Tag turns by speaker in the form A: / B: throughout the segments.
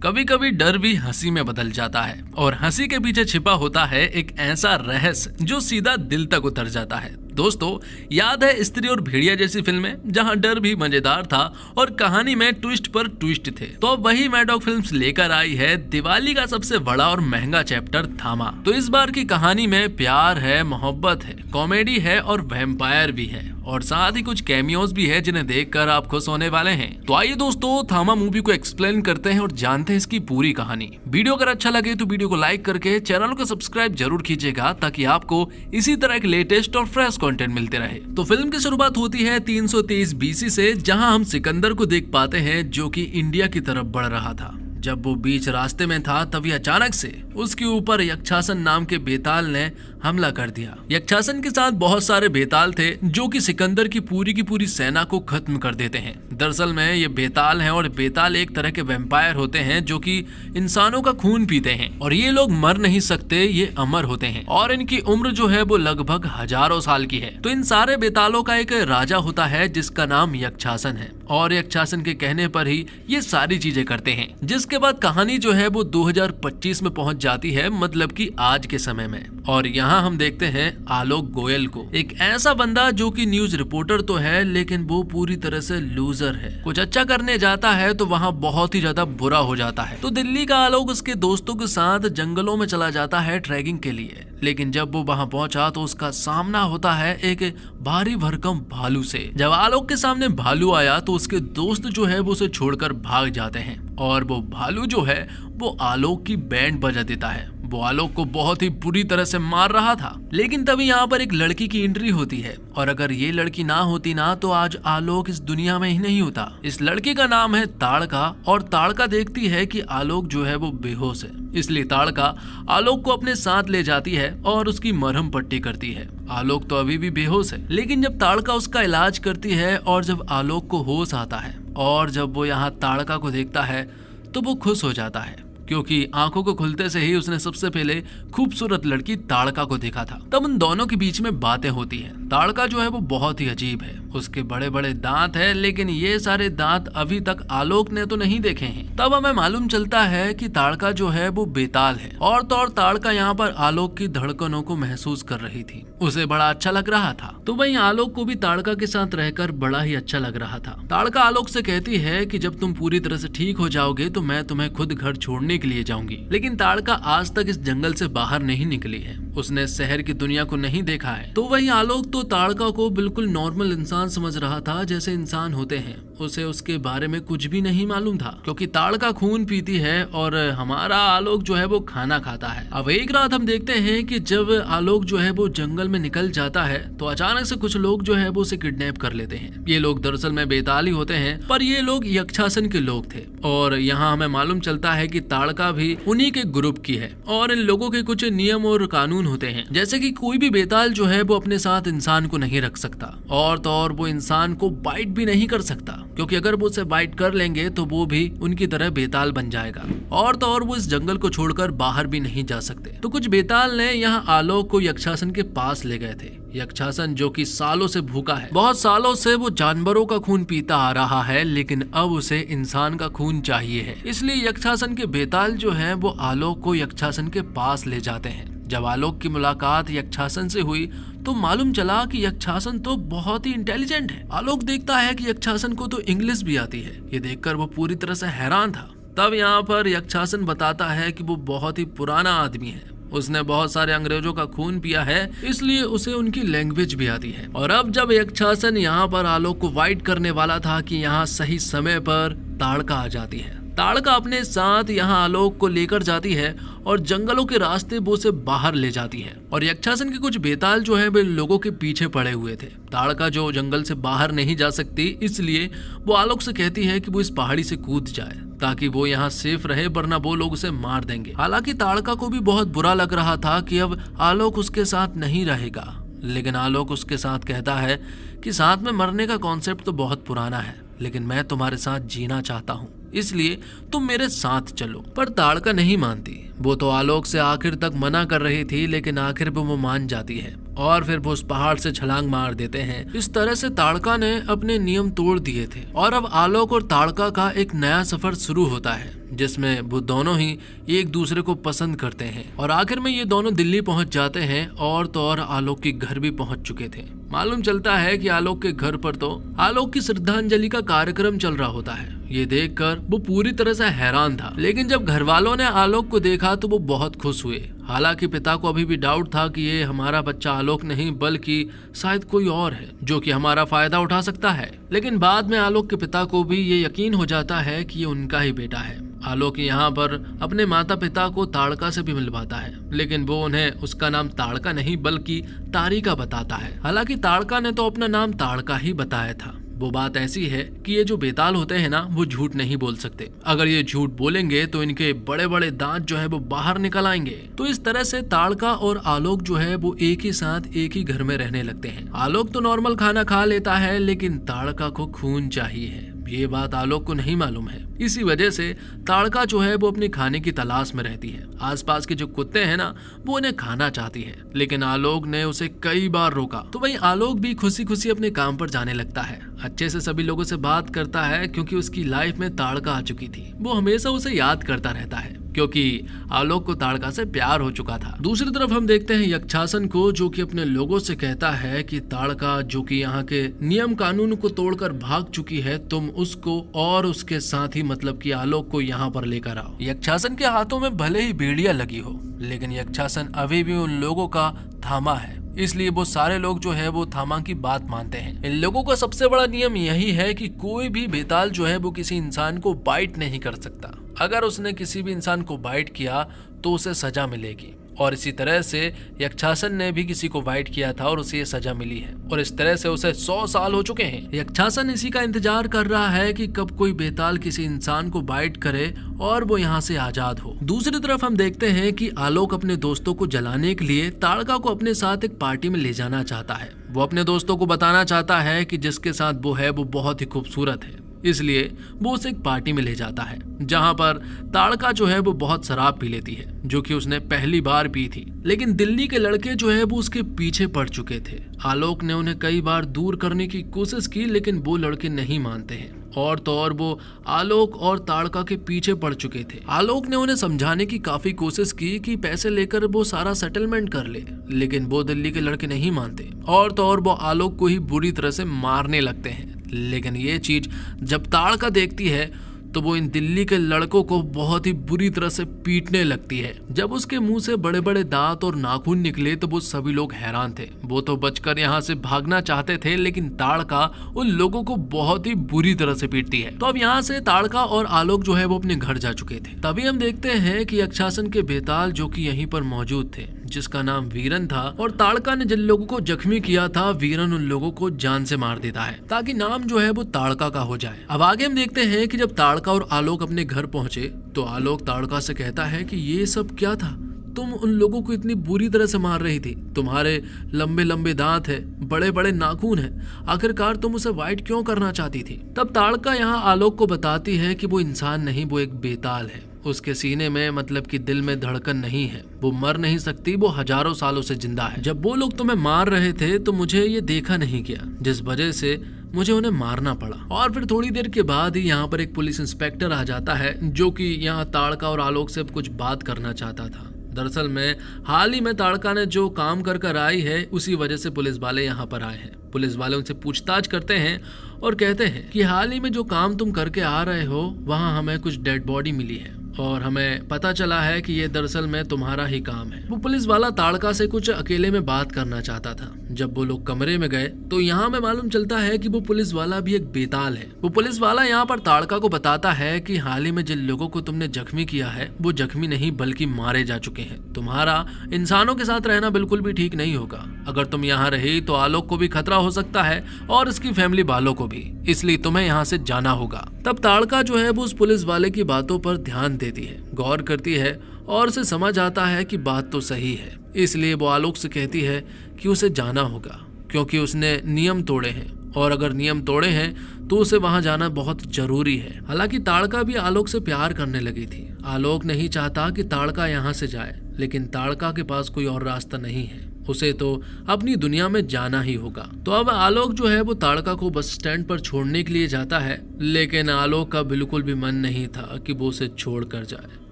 A: कभी कभी डर भी हंसी में बदल जाता है और हंसी के पीछे छिपा होता है एक ऐसा रहस्य जो सीधा दिल तक उतर जाता है। दोस्तों, याद है स्त्री और भेड़िया जैसी फिल्में जहां डर भी मजेदार था और कहानी में ट्विस्ट पर ट्विस्ट थे। तो अब वही मैडॉक फिल्म्स लेकर आई है दिवाली का सबसे बड़ा और महंगा चैप्टर थामा। तो इस बार की कहानी में प्यार है, मोहब्बत है, कॉमेडी है और वैम्पायर भी है और साथ ही कुछ कैमियोज भी है जिन्हें देखकर आप खुश होने वाले हैं। तो आइए दोस्तों, थामा मूवी को एक्सप्लेन करते हैं और जानते हैं इसकी पूरी कहानी। वीडियो अगर अच्छा लगे तो वीडियो को लाइक करके चैनल को सब्सक्राइब जरूर कीजिएगा ताकि आपको इसी तरह के लेटेस्ट और फ्रेश कंटेंट मिलते रहे। तो फिल्म की शुरुआत होती है 323 BC से, जहां हम सिकंदर को देख पाते हैं जो कि इंडिया की तरफ बढ़ रहा था। जब वो बीच रास्ते में था तभी अचानक से उसके ऊपर यक्षासन नाम के बेताल ने हमला कर दिया। यक्षासन के साथ बहुत सारे बेताल थे जो कि सिकंदर की पूरी सेना को खत्म कर देते हैं। दरअसल में ये बेताल हैं और बेताल एक तरह के वैम्पायर होते हैं जो कि इंसानों का खून पीते हैं और ये लोग मर नहीं सकते, ये अमर होते हैं और इनकी उम्र जो है वो लगभग हजारों साल की है। तो इन सारे बेतालों का एक राजा होता है जिसका नाम यक्षासन है और यक्षासन के कहने पर ही ये सारी चीजें करते हैं। जिसके बाद कहानी जो है वो 2025 में पहुंच जाती है, मतलब कि आज के समय में। और यहाँ हम देखते हैं आलोक गोयल को, एक ऐसा बंदा जो कि न्यूज रिपोर्टर तो है लेकिन वो पूरी तरह से लूजर है। कुछ अच्छा करने जाता है तो वहाँ बहुत ही ज्यादा बुरा हो जाता है। तो दिल्ली का आलोक उसके दोस्तों के साथ जंगलों में चला जाता है ट्रैकिंग के लिए, लेकिन जब वो वहाँ पहुंचा तो उसका सामना होता है एक भारी भरकम भालू से। जब आलोक के सामने भालू आया तो उसके दोस्त जो है वो उसे छोड़कर भाग जाते हैं और वो भालू जो है वो आलोक की बैंड बजा देता है। वो आलोक को बहुत ही बुरी तरह से मार रहा था, लेकिन तभी यहाँ पर एक लड़की की एंट्री होती है और अगर ये लड़की ना होती ना तो आज आलोक इस दुनिया में ही नहीं होता। इस लड़की का नाम है ताड़का और ताड़का देखती है कि आलोक जो है वो बेहोश है, इसलिए ताड़का आलोक को अपने साथ ले जाती है और उसकी मरहम पट्टी करती है। आलोक तो अभी भी बेहोश है, लेकिन जब ताड़का उसका इलाज करती है और जब आलोक को होश आता है और जब वो यहाँ ताड़का को देखता है तो वो खुश हो जाता है क्योंकि आंखों को खुलते से ही उसने सबसे पहले खूबसूरत लड़की ताड़का को देखा था। तब उन दोनों के बीच में बातें होती हैं। ताड़का जो है वो बहुत ही अजीब है, उसके बड़े बड़े दांत है लेकिन ये सारे दांत अभी तक आलोक ने तो नहीं देखे हैं। तब हमें मालूम चलता है कि ताड़का जो है वो बेताल है और तो और ताड़का यहाँ पर आलोक की धड़कनों को महसूस कर रही थी, उसे बड़ा अच्छा लग रहा था। तो वहीं आलोक को भी ताड़का के साथ रहकर बड़ा ही अच्छा लग रहा था। ताड़का आलोक से कहती है कि जब तुम पूरी तरह से ठीक हो जाओगे तो मैं तुम्हें खुद घर छोड़ने के लिए जाऊंगी। लेकिन ताड़का आज तक इस जंगल से बाहर नहीं निकली है, उसने शहर की दुनिया को नहीं देखा है। तो वही आलोक तो ताड़का को बिल्कुल नॉर्मल इंसान समझ रहा था, जैसे इंसान होते हैं। उसे उसके बारे में कुछ भी नहीं मालूम था क्योंकि ताड़का खून पीती है और हमारा आलोक जो है वो खाना खाता है। अब एक रात हम देखते हैं कि जब आलोक जो है वो जंगल में निकल जाता है तो अचानक से कुछ लोग जो है वो उसे किडनैप कर लेते हैं। ये लोग दरअसल में बेताल ही होते हैं पर ये लोग यक्षासन के लोग थे और यहाँ हमें मालूम चलता है कि ताड़का भी उन्हीं के ग्रुप की है और इन लोगों के कुछ नियम और कानून होते हैं, जैसे कि कोई भी बेताल जो है वो अपने साथ इंसान को नहीं रख सकता और तो और वो इंसान को बाइट भी नहीं कर सकता क्योंकि अगर वो उसे बाइट कर लेंगे तो वो भी उनकी तरह बेताल बन जाएगा और तो और वो इस जंगल को छोड़कर बाहर भी नहीं जा सकते। तो कुछ बेताल ने यहाँ आलोक को यक्षासन के पास ले गए थे। यक्षासन जो कि सालों से भूखा है, बहुत सालों से वो जानवरों का खून पीता आ रहा है लेकिन अब उसे इंसान का खून चाहिए है, इसलिए यक्षासन के बेताल जो है वो आलोक को यक्षासन के पास ले जाते हैं। जब आलोक की मुलाकात यक्षासन से हुई तो मालूम चला कि यक्षासन तो बहुत ही इंटेलिजेंट है। आलोक देखता है कि यक्षासन को तो इंग्लिश भी आती है, ये देखकर वो पूरी तरह से हैरान था। तब यहाँ पर यक्षासन बताता है कि वो बहुत ही पुराना आदमी है, उसने बहुत सारे अंग्रेजों का खून पिया है इसलिए उसे उनकी लैंग्वेज भी आती है। और अब जब यक्षासन यहाँ पर आलोक को वाइट करने वाला था कि यहाँ सही समय पर ताड़का आ जाती है। ताड़का अपने साथ यहाँ आलोक को लेकर जाती है और जंगलों के रास्ते वो उसे बाहर ले जाती है और यक्षासन के कुछ बेताल जो है वे लोगों के पीछे पड़े हुए थे। ताड़का जो जंगल से बाहर नहीं जा सकती इसलिए वो आलोक से कहती है कि वो इस पहाड़ी से कूद जाए ताकि वो यहाँ सेफ रहे, वरना वो लोग उसे मार देंगे। हालांकि ताड़का को भी बहुत बुरा लग रहा था कि अब आलोक उसके साथ नहीं रहेगा, लेकिन आलोक उसके साथ कहता है कि साथ में मरने का कॉन्सेप्ट तो बहुत पुराना है लेकिन मैं तुम्हारे साथ जीना चाहता हूँ, इसलिए तुम मेरे साथ चलो। पर ताड़का नहीं मानती, वो तो आलोक से आखिर तक मना कर रही थी लेकिन आखिर वो मान जाती है और फिर वो उस पहाड़ से छलांग मार देते हैं। इस तरह से ताड़का ने अपने नियम तोड़ दिए थे और अब आलोक और ताड़का का एक नया सफर शुरू होता है जिसमें वो दोनों ही एक दूसरे को पसंद करते हैं। और आखिर में ये दोनों दिल्ली पहुंच जाते हैं और तो और आलोक के घर भी पहुंच चुके थे। मालूम चलता है कि आलोक के घर पर तो आलोक की श्रद्धांजलि का कार्यक्रम चल रहा होता है। ये देखकर वो पूरी तरह से हैरान था, लेकिन जब घर वालों ने आलोक को देखा तो वो बहुत खुश हुए। हालांकि पिता को अभी भी डाउट था कि ये हमारा बच्चा आलोक नहीं बल्कि शायद कोई और है जो कि हमारा फायदा उठा सकता है। लेकिन बाद में आलोक के पिता को भी ये यकीन हो जाता है कि ये उनका ही बेटा है। आलोक यहाँ पर अपने माता पिता को ताड़का से भी मिलवाता है, लेकिन वो उन्हें उसका नाम ताड़का नहीं बल्कि तारिका बताता है। हालांकि ताड़का ने तो अपना नाम ताड़का ही बताया था। वो बात ऐसी है कि ये जो बेताल होते हैं ना, वो झूठ नहीं बोल सकते। अगर ये झूठ बोलेंगे तो इनके बड़े बड़े दांत जो है वो बाहर निकल आएंगे। तो इस तरह से ताड़का और आलोक जो है वो एक ही साथ एक ही घर में रहने लगते हैं। आलोक तो नॉर्मल खाना खा लेता है, लेकिन ताड़का को खून चाहिए है। ये बात आलोक को नहीं मालूम है। इसी वजह से ताड़का जो है वो अपने खाने की तलाश में रहती है। आसपास के जो कुत्ते हैं ना, वो उन्हें खाना चाहती है, लेकिन आलोक ने उसे कई बार रोका। तो वही आलोक भी खुशी खुशी अपने काम पर जाने लगता है। अच्छे से सभी लोगों से बात करता है, क्योंकि उसकी लाइफ में ताड़का आ चुकी थी। वो हमेशा उसे याद करता रहता है, क्योंकि आलोक को ताड़का से प्यार हो चुका था। दूसरी तरफ हम देखते हैं यक्षासन को, जो कि अपने लोगों से कहता है कि ताड़का जो कि यहाँ के नियम कानून को तोड़कर भाग चुकी है, तुम उसको और उसके साथ ही मतलब कि आलोक को यहाँ पर लेकर आओ। यक्षासन के हाथों में भले ही बेड़ियां लगी हो, लेकिन यक्षासन अभी भी उन लोगों का थामा है, इसलिए वो सारे लोग जो है वो थामा की बात मानते हैं। इन लोगों का सबसे बड़ा नियम यही है कि कोई भी बेताल जो है वो किसी इंसान को बाइट नहीं कर सकता। अगर उसने किसी भी इंसान को बाइट किया तो उसे सजा मिलेगी। और इसी तरह से यक्षासन ने भी किसी को बाइट किया था और उसे ये सजा मिली है, और इस तरह से उसे 100 साल हो चुके हैं। यक्षासन इसी का इंतजार कर रहा है कि कब कोई बेताल किसी इंसान को बाइट करे और वो यहाँ से आजाद हो। दूसरी तरफ हम देखते हैं कि आलोक अपने दोस्तों को जलाने के लिए ताड़का को अपने साथ एक पार्टी में ले जाना चाहता है। वो अपने दोस्तों को बताना चाहता है कि जिसके साथ वो है वो बहुत ही खूबसूरत है, इसलिए वो उसे एक पार्टी में ले जाता है, जहां पर ताड़का जो है वो बहुत शराब पी लेती है, जो कि उसने पहली बार पी थी। लेकिन दिल्ली के लड़के जो है वो उसके पीछे पड़ चुके थे। आलोक ने उन्हें कई बार दूर करने की कोशिश की, लेकिन वो लड़के नहीं मानते हैं, और तो और वो आलोक और ताड़का के पीछे पड़ चुके थे। आलोक ने उन्हें समझाने की काफी कोशिश की कि पैसे लेकर वो सारा सेटलमेंट कर ले, लेकिन वो दिल्ली के लड़के नहीं मानते, और तो और वो आलोक को ही बुरी तरह से मारने लगते हैं। लेकिन ये चीज जब ताड़का देखती है तो वो इन दिल्ली के लड़कों को बहुत ही बुरी तरह से पीटने लगती है। जब उसके मुंह से बड़े बड़े दांत और नाखून निकले तो वो सभी लोग हैरान थे। वो तो बचकर यहाँ से भागना चाहते थे, लेकिन ताड़का उन लोगों को बहुत ही बुरी तरह से पीटती है। तो अब यहाँ से ताड़का और आलोक जो है वो अपने घर जा चुके थे। तभी हम देखते हैं कि यक्षासन के बेताल जो कि यहीं पर मौजूद थे, जिसका नाम वीरन था, और ताड़का ने जिन लोगों को जख्मी किया था, वीरन उन लोगों को जान से मार देता है ताकि नाम जो है वो ताड़का का हो जाए। अब आगे हम देखते हैं कि जब ताड़का और आलोक अपने घर पहुंचे तो आलोक ताड़का से कहता है कि ये सब क्या था, तुम उन लोगों को इतनी बुरी तरह से मार रही थी, तुम्हारे लंबे लंबे दांत है, बड़े बड़े नाखून है, आखिरकार तुम उसे वाइट क्यों करना चाहती थी। तब ताड़का यहाँ आलोक को बताती है कि वो इंसान नहीं, वो एक बेताल है। उसके सीने में मतलब कि दिल में धड़कन नहीं है, वो मर नहीं सकती, वो हजारों सालों से जिंदा है। जब वो लोग तुम्हें मार रहे थे तो मुझे ये देखा नहीं गया, जिस वजह से मुझे उन्हें मारना पड़ा। और फिर थोड़ी देर के बाद ही यहाँ पर एक पुलिस इंस्पेक्टर आ जाता है, जो कि यहाँ ताड़का और आलोक से कुछ बात करना चाहता था। दरअसल में हाल ही में ताड़का ने जो काम कर आई है, उसी वजह से पुलिस वाले यहाँ पर आए हैं। पुलिस वाले उनसे पूछताछ करते हैं और कहते हैं कि हाल ही में जो काम तुम करके आ रहे हो, वहाँ हमें कुछ डेड बॉडी मिली है और हमें पता चला है कि ये दरअसल में तुम्हारा ही काम है। वो पुलिस वाला ताड़का से कुछ अकेले में बात करना चाहता था। जब वो लोग कमरे में गए तो यहाँ में मालूम चलता है कि वो पुलिस वाला भी एक बेताल है। वो पुलिस वाला यहाँ पर ताड़का को बताता है कि हाल ही में जिन लोगों को तुमने जख्मी किया है, वो जख्मी नहीं बल्कि मारे जा चुके हैं। तुम्हारा इंसानों के साथ रहना बिल्कुल भी ठीक नहीं होगा। अगर तुम यहाँ रही तो आलोक को भी खतरा हो सकता है और इसकी फैमिली वालों को भी, इसलिए तुम्हें यहाँ से जाना होगा। तब ताड़का जो है वो उस पुलिस वाले की बातों पर ध्यान देती है, गौर करती है और उसे समझ आता है कि बात तो सही है। इसलिए वो आलोक से कहती है कि उसे जाना होगा, क्योंकि उसने नियम तोड़े हैं और अगर नियम तोड़े हैं तो उसे वहां जाना बहुत जरूरी है। हालांकि ताड़का भी आलोक से प्यार करने लगी थी। आलोक नहीं चाहता कि ताड़का यहाँ से जाए, लेकिन ताड़का के पास कोई और रास्ता नहीं है। उसे तो अपनी दुनिया में जाना ही होगा। तो अब आलोक जो है वो ताड़का को बस स्टैंड पर छोड़ने के लिए जाता है, लेकिन आलोक का बिल्कुल भी मन नहीं था कि वो उसे छोड़ कर जाए।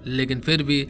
A: लेकिन फिर भी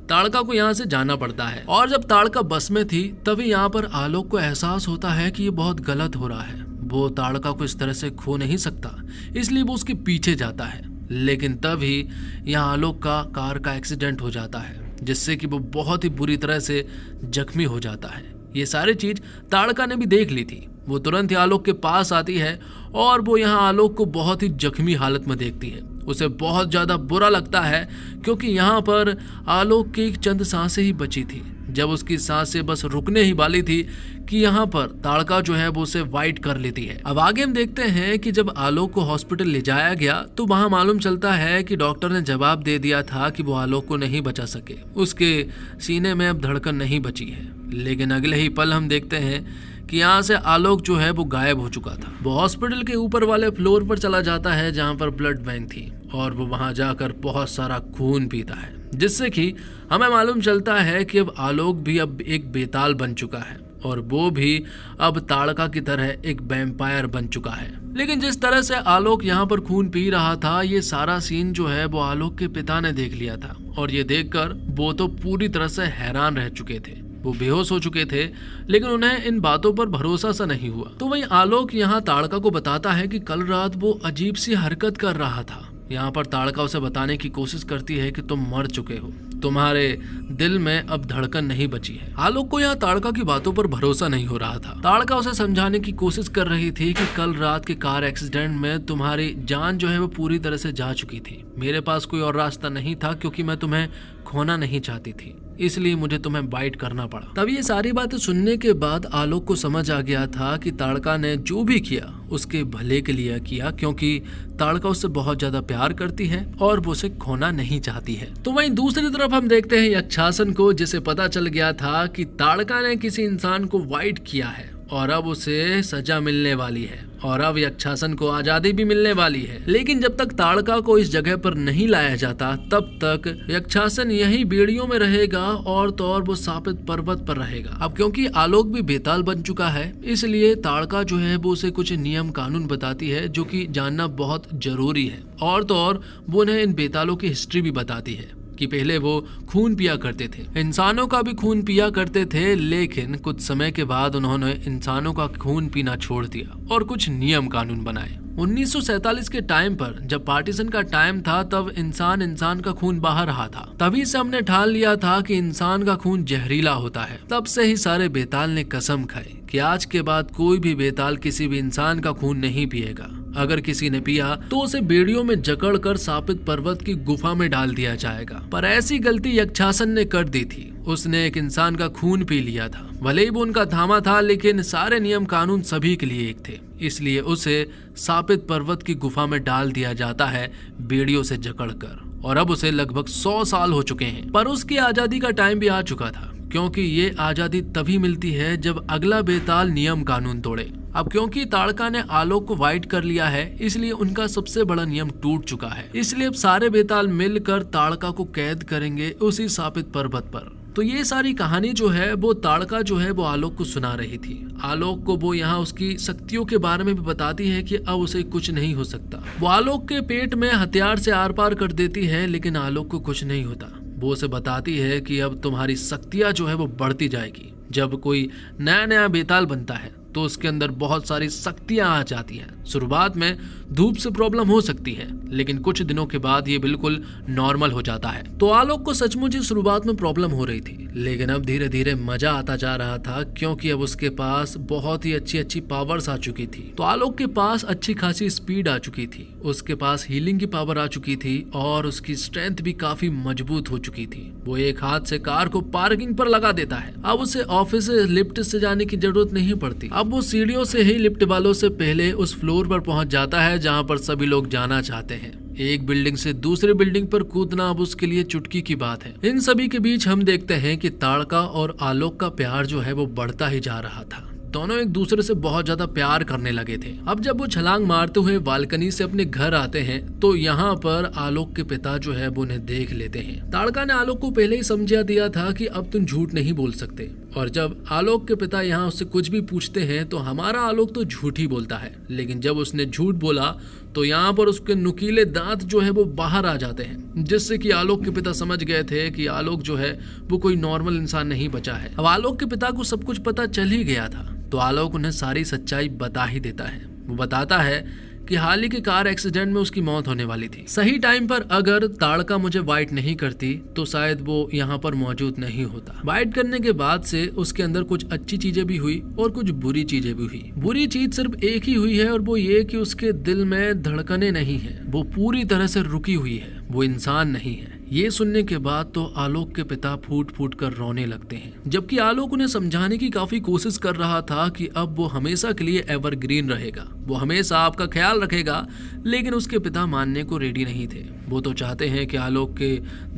A: ताड़का को यहाँ से जाना पड़ता है। और जब ताड़का बस में थी तभी यहाँ पर आलोक को एहसास होता है कि ये बहुत गलत हो रहा है। वो ताड़का को इस तरह से खो नहीं सकता, इसलिए वो उसके पीछे जाता है। लेकिन तभी यहाँ आलोक का कार का एक्सीडेंट हो जाता है, जिससे कि वो बहुत ही बुरी तरह से जख्मी हो जाता है। ये सारी चीज ताड़का ने भी देख ली थी। वो तुरंत ही आलोक के पास आती है और वो यहाँ आलोक को बहुत ही जख्मी हालत में देखती है। उसे बहुत ज्यादा बुरा लगता है क्योंकि यहाँ पर आलोक की चंद सांसें ही बची थी। जब उसकी सांसें बस रुकने ही वाली थी कि यहाँ पर ताड़का जो है वो उसे वाइट कर लेती है। अब आगे हम देखते हैं कि जब आलोक को हॉस्पिटल ले जाया गया तो वहाँ मालूम चलता है कि डॉक्टर ने जवाब दे दिया था कि वो आलोक को नहीं बचा सके, उसके सीने में अब धड़कन नहीं बची है। लेकिन अगले ही पल हम देखते हैं कि यहाँ से आलोक जो है वो गायब हो चुका था। वो हॉस्पिटल के ऊपर वाले फ्लोर पर चला जाता है जहाँ पर ब्लड बैंक थी और वो वहाँ जाकर बहुत सारा खून पीता है, जिससे कि हमें मालूम चलता है कि अब आलोक भी अब एक बेताल बन चुका है और वो भी अब ताड़का की तरह एक वैम्पायर बन चुका है। लेकिन जिस तरह से आलोक यहाँ पर खून पी रहा था, ये सारा सीन जो है वो आलोक के पिता ने देख लिया था और ये देखकर वो तो पूरी तरह से हैरान रह चुके थे। वो बेहोश हो चुके थे, लेकिन उन्हें इन बातों पर भरोसा सा नहीं हुआ। तो वहीं आलोक यहाँ ताड़का को बताता है कि कल रात वो अजीब सी हरकत कर रहा था। यहाँ पर ताड़का उसे बताने की कोशिश करती है कि तुम मर चुके हो, तुम्हारे दिल में अब धड़कन नहीं बची है। आलोक को यहाँ ताड़का की बातों पर भरोसा नहीं हो रहा था। ताड़का उसे समझाने की कोशिश कर रही थी कि कल रात के कार एक्सीडेंट में तुम्हारी जान जो है वो पूरी तरह से जा चुकी थी। मेरे पास कोई और रास्ता नहीं था क्योंकि मैं तुम्हें खोना नहीं चाहती थी, इसलिए मुझे तुम्हें बाइट करना पड़ा। तब ये सारी बातें सुनने के बाद आलोक को समझ आ गया था कि ताड़का ने जो भी किया उसके भले के लिए किया, क्योंकि ताड़का उससे बहुत ज्यादा प्यार करती है और वो उसे खोना नहीं चाहती है। तो वहीं दूसरी तरफ हम देखते हैं यक्षासन को, जिसे पता चल गया था कि ताड़का ने किसी इंसान को वाइट किया है और अब उसे सजा मिलने वाली है और अब यक्षासन को आजादी भी मिलने वाली है। लेकिन जब तक ताड़का को इस जगह पर नहीं लाया जाता तब तक यक्षासन यही बेड़ियों में रहेगा और तो और वो शापित पर्वत पर रहेगा। अब क्योंकि आलोक भी बेताल बन चुका है, इसलिए ताड़का जो है वो उसे कुछ नियम कानून बताती है जो कि जानना बहुत जरूरी है। और तो और वो उन्हें इन बेतालों की हिस्ट्री भी बताती है कि पहले वो खून पिया करते थे, इंसानों का भी खून पिया करते थे, लेकिन कुछ समय के बाद उन्होंने इंसानों का खून पीना छोड़ दिया और कुछ नियम कानून बनाए। 1947 के टाइम पर जब पार्टीशन का टाइम था तब इंसान का खून बहा रहा था। तभी से हमने ठान लिया था कि इंसान का खून जहरीला होता है। तब से ही सारे बेताल ने कसम खाई कि आज के बाद कोई भी बेताल किसी भी इंसान का खून नहीं पिएगा। अगर किसी ने पिया तो उसे बेड़ियों में जकड़कर शापित पर्वत की गुफा में डाल दिया जाएगा। पर ऐसी गलती यक्षासन ने कर दी थी, उसने एक इंसान का खून पी लिया था। भले ही वो उनका थामा था, लेकिन सारे नियम कानून सभी के लिए एक थे, इसलिए उसे शापित पर्वत की गुफा में डाल दिया जाता है बेड़ियों से जकड़कर। और अब उसे लगभग 100 साल हो चुके हैं, पर उसकी आजादी का टाइम भी आ चुका था, क्योंकि ये आजादी तभी मिलती है जब अगला बेताल नियम कानून तोड़े। अब क्योंकि ताड़का ने आलोक को वाइट कर लिया है, इसलिए उनका सबसे बड़ा नियम टूट चुका है। इसलिए अब सारे बेताल मिलकर ताड़का को कैद करेंगे उसी शापित पर्वत पर। तो ये सारी कहानी जो है वो ताड़का जो है वो आलोक को सुना रही थी। आलोक को वो यहाँ उसकी शक्तियों के बारे में भी बताती है कि अब उसे कुछ नहीं हो सकता। वो आलोक के पेट में हथियार से आर पार कर देती है, लेकिन आलोक को कुछ नहीं होता। वो उसे बताती है कि अब तुम्हारी शक्तियां जो है वो बढ़ती जाएगी। जब कोई नया बेताल बनता है तो उसके अंदर बहुत सारी शक्तियां आ जाती हैं। शुरुआत में धूप से प्रॉब्लम हो सकती है, लेकिन कुछ दिनों के बाद ये बिल्कुल नॉर्मल हो जाता है। तो आलोक को सचमुच ही शुरुआत में प्रॉब्लम हो रही थी, लेकिन अब धीरे धीरे मजा आता जा रहा था, क्योंकि अब उसके पास बहुत ही अच्छी पावर्स आ चुकी थी। तो आलोक के पास अच्छी खासी स्पीड आ चुकी थी, उसके पास हीलिंग की पावर आ चुकी थी और उसकी स्ट्रेंथ भी काफी मजबूत हो चुकी थी। वो एक हाथ से कार को पार्किंग पर लगा देता है। अब उसे ऑफिस से लिफ्ट से जाने की जरूरत नहीं पड़ती। अब वो सीढ़ियों से ही लिफ्ट वालों से पहले उस फ्लोर पर पहुंच जाता है जहां पर सभी लोग जाना चाहते हैं। एक बिल्डिंग से दूसरी बिल्डिंग पर कूदना अब उसके लिए चुटकी की बात है। इन सभी के बीच हम देखते हैं कि ताड़का और आलोक का प्यार जो है वो बढ़ता ही जा रहा था। दोनों एक दूसरे से बहुत ज्यादा प्यार करने लगे थे। अब जब वो छलांग मारते हुए बालकनी से अपने घर आते हैं तो यहाँ पर आलोक के पिता जो है वो उन्हें देख लेते हैं। ताड़का ने आलोक को पहले ही समझा दिया था कि अब तुम झूठ नहीं बोल सकते, और जब आलोक के पिता यहाँ उससे कुछ भी पूछते हैं तो हमारा आलोक तो झूठ ही बोलता है। लेकिन जब उसने झूठ बोला तो यहाँ पर उसके नुकीले दांत जो है वो बाहर आ जाते हैं, जिससे कि आलोक के पिता समझ गए थे कि आलोक जो है वो कोई नॉर्मल इंसान नहीं बचा है। अब आलोक के पिता को सब कुछ पता चल ही गया था तो आलोक उन्हें सारी सच्चाई बता ही देता है। वो बताता है कि हाल ही के कार एक्सीडेंट में उसकी मौत होने वाली थी। सही टाइम पर अगर ताड़का मुझे वाइट नहीं करती तो शायद वो यहाँ पर मौजूद नहीं होता। वाइट करने के बाद से उसके अंदर कुछ अच्छी चीजें भी हुई और कुछ बुरी चीजें भी हुई। बुरी चीज सिर्फ एक ही हुई है और वो ये कि उसके दिल में धड़कने नहीं है, वो पूरी तरह से रुकी हुई है, वो इंसान नहीं है। ये सुनने के बाद तो आलोक के पिता फूट फूट कर रोने लगते हैं, जबकि आलोक उन्हें समझाने की काफी कोशिश कर रहा था कि अब वो हमेशा के लिए एवरग्रीन रहेगा, वो हमेशा आपका ख्याल रखेगा। लेकिन उसके पिता मानने को रेडी नहीं थे। वो तो चाहते हैं कि आलोक के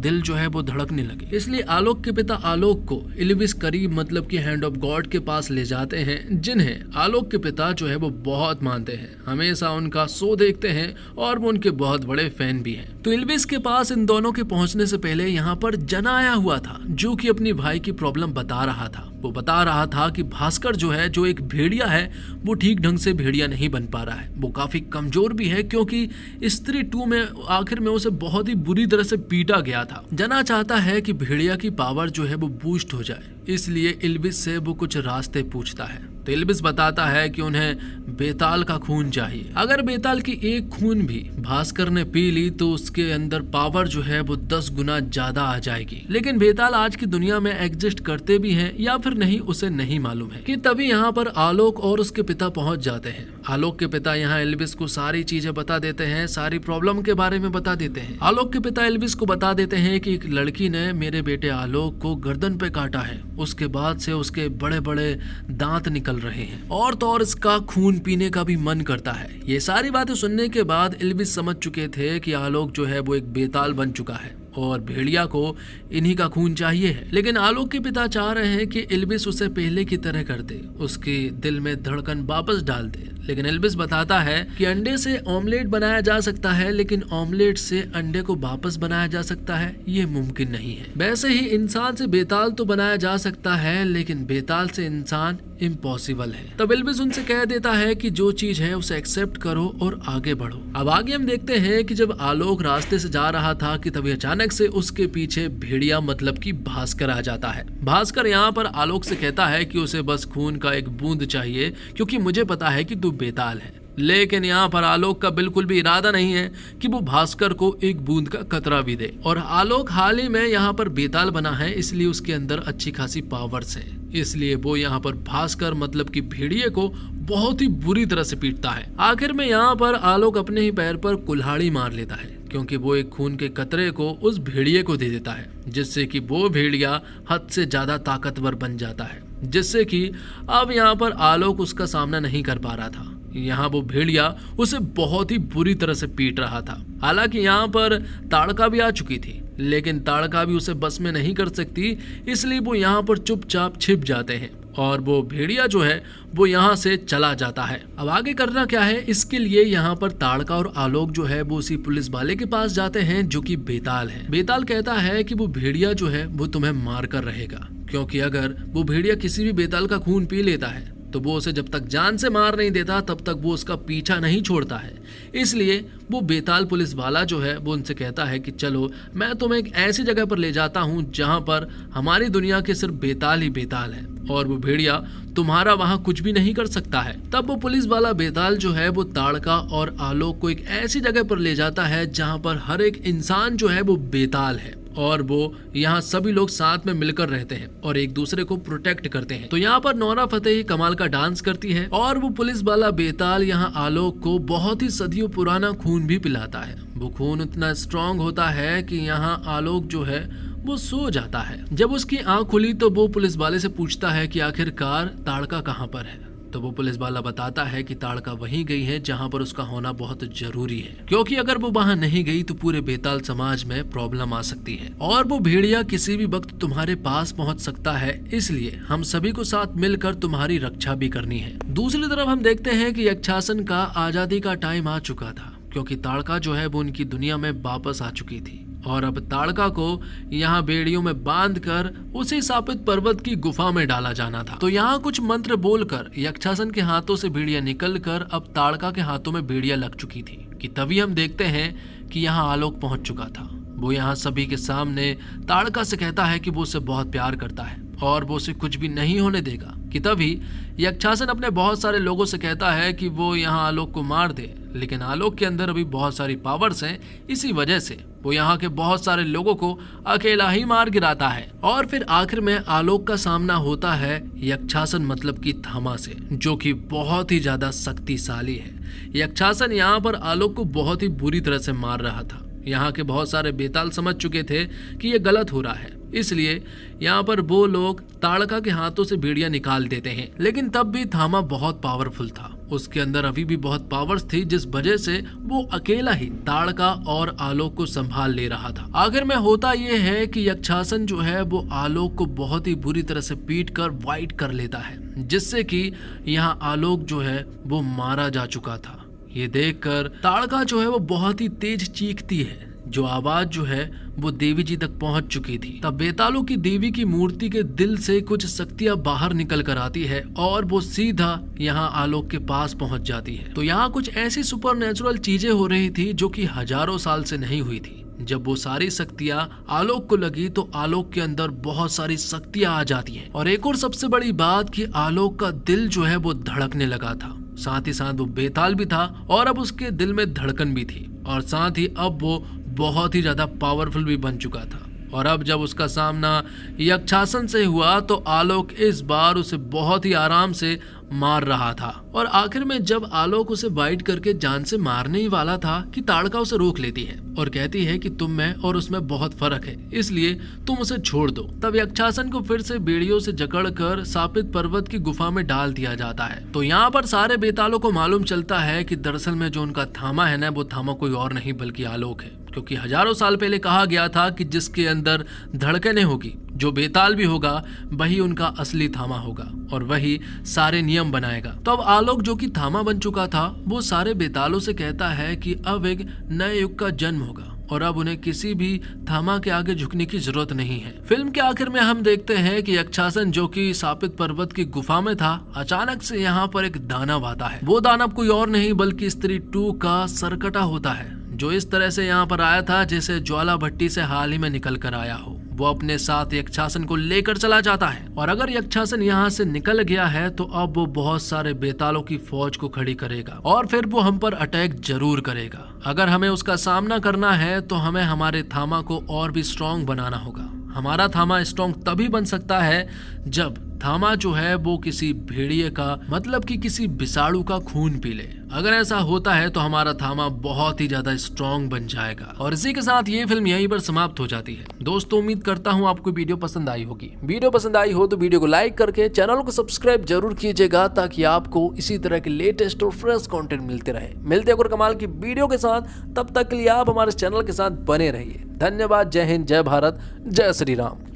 A: दिल जो है वो धड़कने लगे। इसलिए आलोक के पिता आलोक को इल्विस करीब मतलब कि हैंड ऑफ गॉड के पास ले जाते हैं, जिन्हें आलोक के पिता जो है वो बहुत मानते हैं, हमेशा उनका शो देखते हैं और वो उनके बहुत बड़े फैन भी हैं। तो इल्विस के पास इन दोनों के पहुंचने से पहले यहाँ पर जना आया हुआ था, जो कि अपनी भाई की प्रॉब्लम बता रहा था। वो बता रहा था कि भास्कर जो है, जो एक भेड़िया है, वो ठीक ढंग से भेड़िया नहीं बन पा रहा है, वो काफी कमजोर भी है क्योंकि स्त्री 2 में आखिर में उसे बहुत ही बुरी तरह से पीटा गया था। जना चाहता है कि भेड़िया की पावर जो है वो बूस्ट हो जाए, इसलिए इल्विस से वो कुछ रास्ते पूछता है। तो इल्विस बताता है कि उन्हें बेताल का खून चाहिए। अगर बेताल की एक खून भी भास्कर ने पी ली तो उसके अंदर पावर जो है वो 10 गुना ज्यादा आ जाएगी। लेकिन बेताल आज की दुनिया में एग्जिस्ट करते भी हैं या फिर नहीं, उसे नहीं मालूम है। कि तभी यहाँ पर आलोक और उसके पिता पहुंच जाते हैं। आलोक के पिता यहाँ इल्विस को सारी चीजें बता देते हैं, सारी प्रॉब्लम के बारे में बता देते हैं। आलोक के पिता इल्विस को बता देते हैं कि एक लड़की ने मेरे बेटे आलोक को गर्दन पे काटा है, उसके बाद से उसके बड़े बड़े दांत निकल रहे हैं और तो और इसका खून पीने का भी मन करता है। ये सारी बातें सुनने के बाद इल्विस समझ चुके थे कि आलोक जो है वो एक बेताल बन चुका है और भेड़िया को इन्हीं का खून चाहिए है। लेकिन आलोक के पिता चाह रहे हैं कि इल्विस उसे पहले की तरह कर दे, उसके दिल में धड़कन वापस डाल दे। लेकिन इल्विस बताता है कि अंडे से ऑमलेट बनाया जा सकता है, लेकिन ऑमलेट से अंडे को वापस बनाया जा सकता है, ये मुमकिन नहीं है। वैसे ही इंसान से बेताल तो बनाया जा सकता है, लेकिन बेताल से इंसान इम्पॉसिबल है। तब इल्विस उनसे कह देता है कि जो चीज है उसे एक्सेप्ट करो और आगे बढ़ो। अब आगे हम देखते हैं कि जब आलोक रास्ते से जा रहा था कि तभी अचानक से उसके पीछे भेड़िया मतलब कि भास्कर आ जाता है। भास्कर यहाँ पर आलोक से कहता है कि उसे बस खून का एक बूंद चाहिए, क्योंकि मुझे पता है कि तू बेताल है। लेकिन यहाँ पर आलोक का बिल्कुल भी इरादा नहीं है कि वो भास्कर को एक बूंद का खतरा भी दे। और आलोक हाल ही में यहाँ पर बेताल बना है, इसलिए उसके अंदर अच्छी खासी पावर्स है, इसलिए वो यहाँ पर भास्कर मतलब कि भेड़िए को बहुत ही बुरी तरह से पीटता है। आखिर में यहाँ पर आलोक अपने ही पैर पर कुल्हाड़ी मार लेता है, क्योंकि वो एक खून के कतरे को उस भेड़िए को दे देता है, जिससे कि वो भेड़िया हद से ज्यादा ताकतवर बन जाता है, जिससे कि अब यहाँ पर आलोक उसका सामना नहीं कर पा रहा था। यहाँ वो भेड़िया उसे बहुत ही बुरी तरह से पीट रहा था। हालांकि यहाँ पर ताड़का भी आ चुकी थी, लेकिन ताड़का भी उसे बस में नहीं कर सकती, इसलिए वो यहाँ पर चुपचाप छिप जाते हैं और वो भेड़िया जो है वो यहाँ से चला जाता है। अब आगे करना क्या है, इसके लिए यहाँ पर ताड़का और आलोक जो है वो उसी पुलिस वाले के पास जाते हैं, जो कि बेताल है। बेताल कहता है कि वो भेड़िया जो है वो तुम्हें मार कर रहेगा, क्योंकि अगर वो भेड़िया किसी भी बेताल का खून पी लेता है तो वो उसे जब तक जान से मार नहीं देता तब तक वो उसका पीछा नहीं छोड़ता है। इसलिए वो बेताल पुलिस वाला जो है वो उनसे कहता है कि चलो मैं तुम्हें एक ऐसी जगह पर ले जाता हूँ जहाँ पर हमारी दुनिया के सिर्फ बेताल ही बेताल है और वो भेड़िया तुम्हारा वहाँ कुछ भी नहीं कर सकता है। तब वो पुलिस वाला बेताल जो है वो ताड़का और आलोक को एक ऐसी जगह पर ले जाता है जहाँ पर हर एक इंसान जो है वो बेताल है और वो यहाँ सभी लोग साथ में मिलकर रहते हैं और एक दूसरे को प्रोटेक्ट करते हैं। तो यहाँ पर नोरा फतेही कमाल का डांस करती है और वो पुलिस वाला बेताल यहाँ आलोक को बहुत ही सदियों पुराना खून भी पिलाता है। वो खून इतना स्ट्रॉन्ग होता है कि यहाँ आलोक जो है वो सो जाता है। जब उसकी आंख खुली तो वो पुलिस वाले से पूछता है कि आखिरकार ताड़का कहाँ पर है। तो वो पुलिस वाला बताता है कि ताड़का वहीं गई है जहाँ पर उसका होना बहुत जरूरी है, क्योंकि अगर वो वहाँ नहीं गई तो पूरे बेताल समाज में प्रॉब्लम आ सकती है और वो भेड़िया किसी भी वक्त तुम्हारे पास पहुँच सकता है, इसलिए हम सभी को साथ मिलकर तुम्हारी रक्षा भी करनी है। दूसरी तरफ हम देखते हैं कि यक्षासन का आजादी का टाइम आ चुका था, क्योंकि ताड़का जो है वो उनकी दुनिया में वापस आ चुकी थी और अब ताड़का को यहाँ बेड़ियों में बांधकर उसी शापित पर्वत की गुफा में डाला जाना था। तो यहाँ कुछ मंत्र बोलकर यक्षासन के हाथों से भेड़िया निकलकर अब ताड़का के हाथों में भेड़िया लग चुकी थी कि तभी हम देखते हैं कि यहाँ आलोक पहुंच चुका था। वो यहाँ सभी के सामने ताड़का से कहता है कि वो उसे बहुत प्यार करता है और वो उसे कुछ भी नहीं होने देगा कि तभी यक्षासन अपने बहुत सारे लोगों से कहता है कि वो यहाँ आलोक को मार दे, लेकिन आलोक के अंदर अभी बहुत सारी पावर्स हैं, इसी वजह से वो यहाँ के बहुत सारे लोगों को अकेला ही मार गिराता है। और फिर आखिर में आलोक का सामना होता है यक्षासन मतलब की थामा से, जो कि बहुत ही ज्यादा शक्तिशाली है। यक्षासन यहाँ पर आलोक को बहुत ही बुरी तरह से मार रहा था। यहाँ के बहुत सारे बेताल समझ चुके थे कि ये गलत हो रहा है, इसलिए यहाँ पर वो लोग ताड़का के हाथों से भेड़िया निकाल देते हैं। लेकिन तब भी थामा बहुत पावरफुल था, उसके अंदर अभी भी बहुत पावर्स थी, जिस वजह से वो अकेला ही ताड़का और आलोक को संभाल ले रहा था। आखिर में होता ये है कि यक्षासन जो है वो आलोक को बहुत ही बुरी तरह से पीट कर वाइट कर लेता है, जिससे कि यहाँ आलोक जो है वो मारा जा चुका था। ये देखकर ताड़का जो है वो बहुत ही तेज चीखती है, जो आवाज जो है वो देवी जी तक पहुंच चुकी थी। तब बेतालों की देवी की मूर्ति के दिल से कुछ शक्तियां बाहर निकल कर आती है और वो सीधा यहाँ आलोक के पास पहुंच जाती है। तो यहाँ कुछ ऐसी सुपरनेचुरल चीजें हो रही थी जो कि हजारों साल से नहीं हुई थी। जब वो सारी शक्तियां आलोक को लगी तो आलोक के अंदर बहुत सारी शक्तियां आ जाती हैं। और एक और सबसे बड़ी बात कि आलोक का दिल जो है वो धड़कने लगा था, साथ ही साथ वो बेताल भी था और अब उसके दिल में धड़कन भी थी, और साथ ही अब वो बहुत ही ज्यादा पावरफुल भी बन चुका था। और अब जब उसका सामना यक्षासन से हुआ तो आलोक इस बार उसे बहुत ही आराम से मार रहा था। और आखिर में जब आलोक उसे बाइट करके जान से मारने ही वाला था कि ताड़का उसे रोक लेती है और कहती है कि तुम में और उसमें बहुत फर्क है, इसलिए तुम उसे छोड़ दो। तब यक्षासन को फिर से बेड़ियों से जकड़कर शापित पर्वत की गुफा में डाल दिया जाता है। तो यहाँ पर सारे बेतालों को मालूम चलता है कि दरअसल में जो उनका थामा है ना, वो थामा कोई और नहीं बल्कि आलोक है, क्योंकि हजारों साल पहले कहा गया था कि जिसके अंदर धड़कनें होगी, जो बेताल भी होगा, वही उनका असली थामा होगा और वही सारे नियम बनाएगा। तो अब आलोक जो कि थामा बन चुका था, वो सारे बेतालों से कहता है कि अब एक नए युग का जन्म होगा और अब उन्हें किसी भी थामा के आगे झुकने की जरूरत नहीं है। फिल्म के आखिर में हम देखते हैं कि यक्षासन जो कि शापित पर्वत की गुफा में था, अचानक से यहाँ पर एक दानव आता है। वो दानव कोई और नहीं बल्कि स्त्री 2 का सरकटा होता है, जो इस तरह से यहाँ पर आया था जैसे ज्वाला भट्टी से हाल ही में निकल कर आया हो। वो अपने साथ यक्षासन को लेकर चला जाता है और अगर यक्षासन यहाँ से निकल गया है तो अब वो बहुत सारे बेतालों की फौज को खड़ी करेगा और फिर वो हम पर अटैक जरूर करेगा। अगर हमें उसका सामना करना है तो हमें हमारे थामा को और भी स्ट्रॉन्ग बनाना होगा। हमारा थामा स्ट्रॉन्ग तभी बन सकता है जब थामा जो है वो किसी भेड़िए का मतलब कि किसी बिसाड़ू का खून पी ले। अगर ऐसा होता है तो हमारा थामा बहुत ही ज्यादा स्ट्रॉन्ग बन जाएगा। और इसी के साथ ये फिल्म यहीं पर समाप्त हो जाती है। दोस्तों, उम्मीद करता हूँ आपको वीडियो पसंद आई होगी। वीडियो पसंद आई हो तो वीडियो को लाइक करके चैनल को सब्सक्राइब जरूर कीजिएगा, ताकि आपको इसी तरह के लेटेस्ट और फ्रेश कंटेंट मिलते रहे। मिलते हैं कमाल की वीडियो के साथ, तब तक के लिए आप हमारे चैनल के साथ बने रहिए। धन्यवाद। जय हिंद, जय भारत, जय श्री राम।